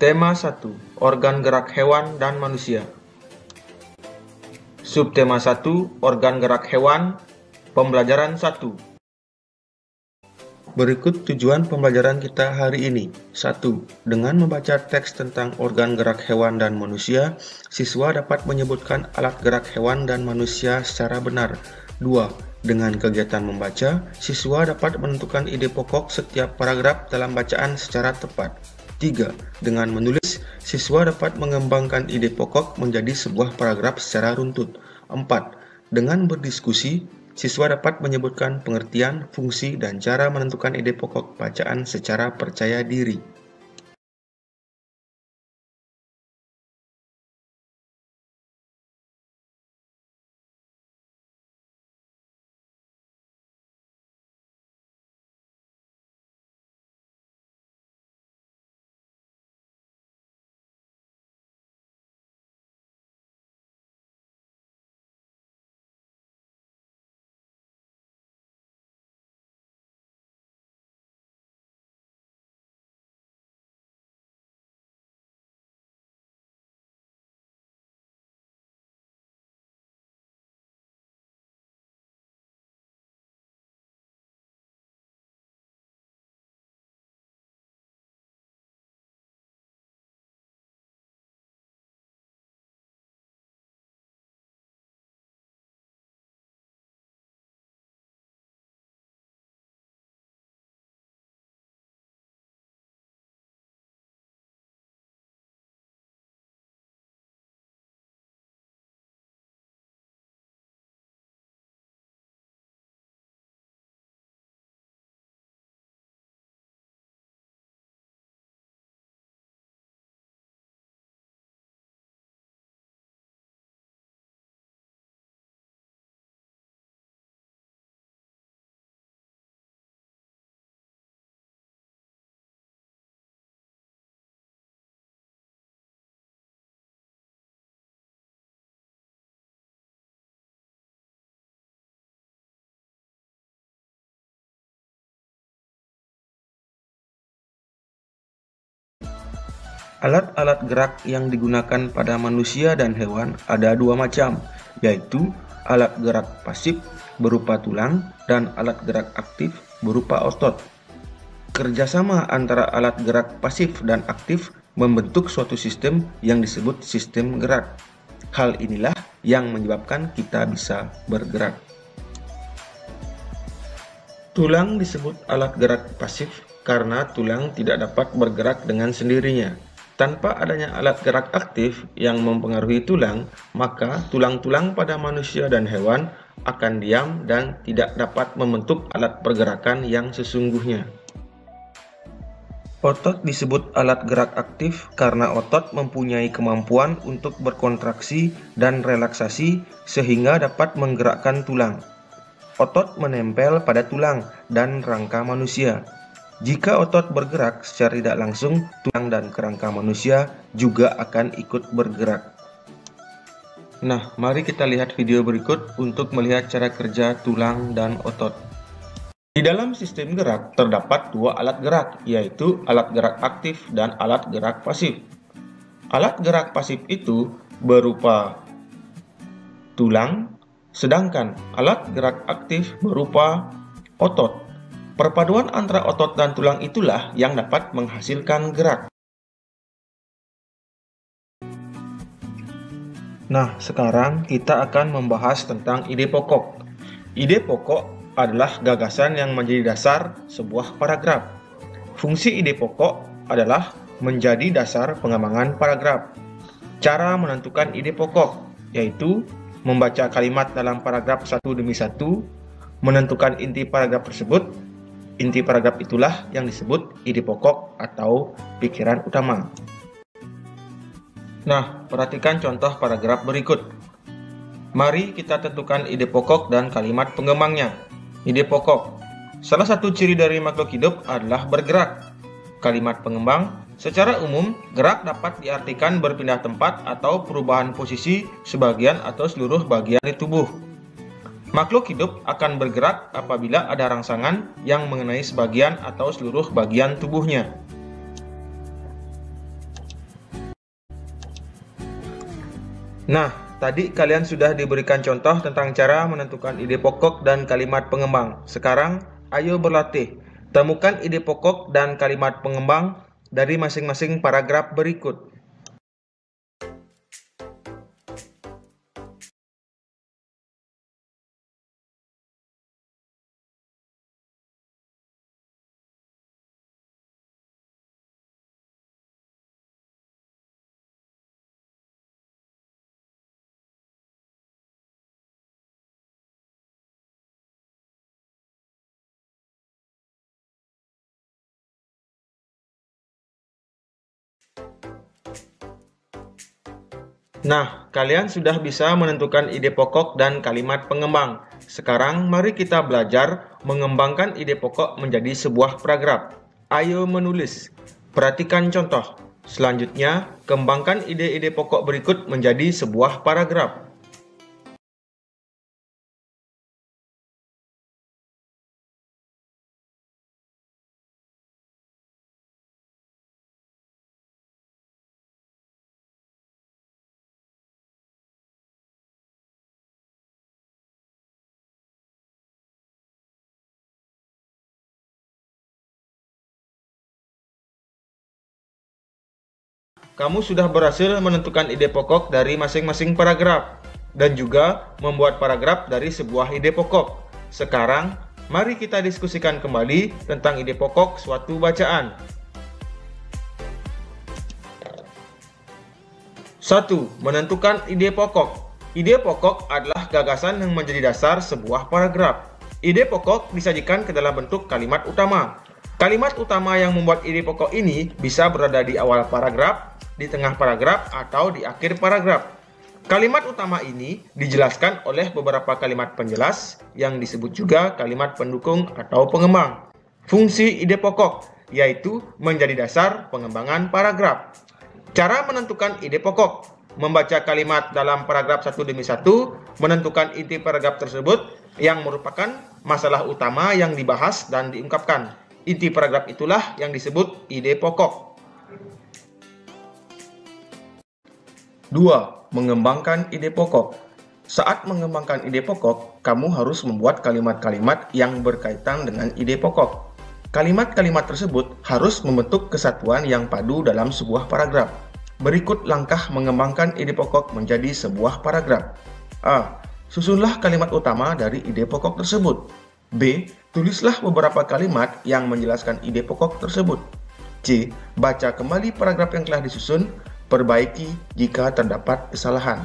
Tema 1. Organ gerak hewan dan manusia. Subtema 1. Organ gerak hewan. Pembelajaran 1. Berikut tujuan pembelajaran kita hari ini. 1. Dengan membaca teks tentang organ gerak hewan dan manusia, siswa dapat menyebutkan alat gerak hewan dan manusia secara benar. 2. Dengan kegiatan membaca, siswa dapat menentukan ide pokok setiap paragraf dalam bacaan secara tepat. 3. Dengan menulis, siswa dapat mengembangkan ide pokok menjadi sebuah paragraf secara runtut. 4. Dengan berdiskusi, siswa dapat menyebutkan pengertian, fungsi, dan cara menentukan ide pokok bacaan secara percaya diri. Alat-alat gerak yang digunakan pada manusia dan hewan ada dua macam, yaitu alat gerak pasif berupa tulang dan alat gerak aktif berupa otot. Kerjasama antara alat gerak pasif dan aktif membentuk suatu sistem yang disebut sistem gerak. Hal inilah yang menyebabkan kita bisa bergerak. Tulang disebut alat gerak pasif karena tulang tidak dapat bergerak dengan sendirinya. Tanpa adanya alat gerak aktif yang mempengaruhi tulang, maka tulang-tulang pada manusia dan hewan akan diam dan tidak dapat membentuk alat pergerakan yang sesungguhnya. Otot disebut alat gerak aktif karena otot mempunyai kemampuan untuk berkontraksi dan relaksasi sehingga dapat menggerakkan tulang. Otot menempel pada tulang dan rangka manusia. Jika otot bergerak secara tidak langsung, tulang dan kerangka manusia juga akan ikut bergerak. Nah, mari kita lihat video berikut untuk melihat cara kerja tulang dan otot. Di dalam sistem gerak terdapat dua alat gerak, yaitu alat gerak aktif dan alat gerak pasif. Alat gerak pasif itu berupa tulang, sedangkan alat gerak aktif berupa otot. Perpaduan antara otot dan tulang itulah yang dapat menghasilkan gerak. Nah, sekarang kita akan membahas tentang ide pokok. Ide pokok adalah gagasan yang menjadi dasar sebuah paragraf. Fungsi ide pokok adalah menjadi dasar pengembangan paragraf. Cara menentukan ide pokok yaitu membaca kalimat dalam paragraf satu demi satu, menentukan inti paragraf tersebut. Inti paragraf itulah yang disebut ide pokok atau pikiran utama. Nah, perhatikan contoh paragraf berikut. Mari kita tentukan ide pokok dan kalimat pengembangnya. Ide pokok. Salah satu ciri dari makhluk hidup adalah bergerak. Kalimat pengembang. Secara umum, gerak dapat diartikan berpindah tempat atau perubahan posisi sebagian atau seluruh bagian di tubuh. Makhluk hidup akan bergerak apabila ada rangsangan yang mengenai sebagian atau seluruh bagian tubuhnya. Nah, tadi kalian sudah diberikan contoh tentang cara menentukan ide pokok dan kalimat pengembang. Sekarang, ayo berlatih. Temukan ide pokok dan kalimat pengembang dari masing-masing paragraf berikut. Nah, kalian sudah bisa menentukan ide pokok dan kalimat pengembang. Sekarang, mari kita belajar mengembangkan ide pokok menjadi sebuah paragraf. Ayo menulis. Perhatikan contoh. Selanjutnya, kembangkan ide-ide pokok berikut menjadi sebuah paragraf. Kamu sudah berhasil menentukan ide pokok dari masing-masing paragraf dan juga membuat paragraf dari sebuah ide pokok. Sekarang, mari kita diskusikan kembali tentang ide pokok suatu bacaan. 1. Menentukan ide pokok. Ide pokok adalah gagasan yang menjadi dasar sebuah paragraf. Ide pokok disajikan ke dalam bentuk kalimat utama. Kalimat utama yang membuat ide pokok ini bisa berada di awal paragraf, di tengah paragraf, atau di akhir paragraf. Kalimat utama ini dijelaskan oleh beberapa kalimat penjelas yang disebut juga kalimat pendukung atau pengembang. Fungsi ide pokok yaitu menjadi dasar pengembangan paragraf. Cara menentukan ide pokok: membaca kalimat dalam paragraf satu demi satu, menentukan inti paragraf tersebut yang merupakan masalah utama yang dibahas dan diungkapkan. Inti paragraf itulah yang disebut ide pokok. 2. Mengembangkan ide pokok. Saat mengembangkan ide pokok, kamu harus membuat kalimat-kalimat yang berkaitan dengan ide pokok. Kalimat-kalimat tersebut harus membentuk kesatuan yang padu dalam sebuah paragraf. Berikut langkah mengembangkan ide pokok menjadi sebuah paragraf. A. Susunlah kalimat utama dari ide pokok tersebut. B. Tulislah beberapa kalimat yang menjelaskan ide pokok tersebut. C. Baca kembali paragraf yang telah disusun, perbaiki jika terdapat kesalahan.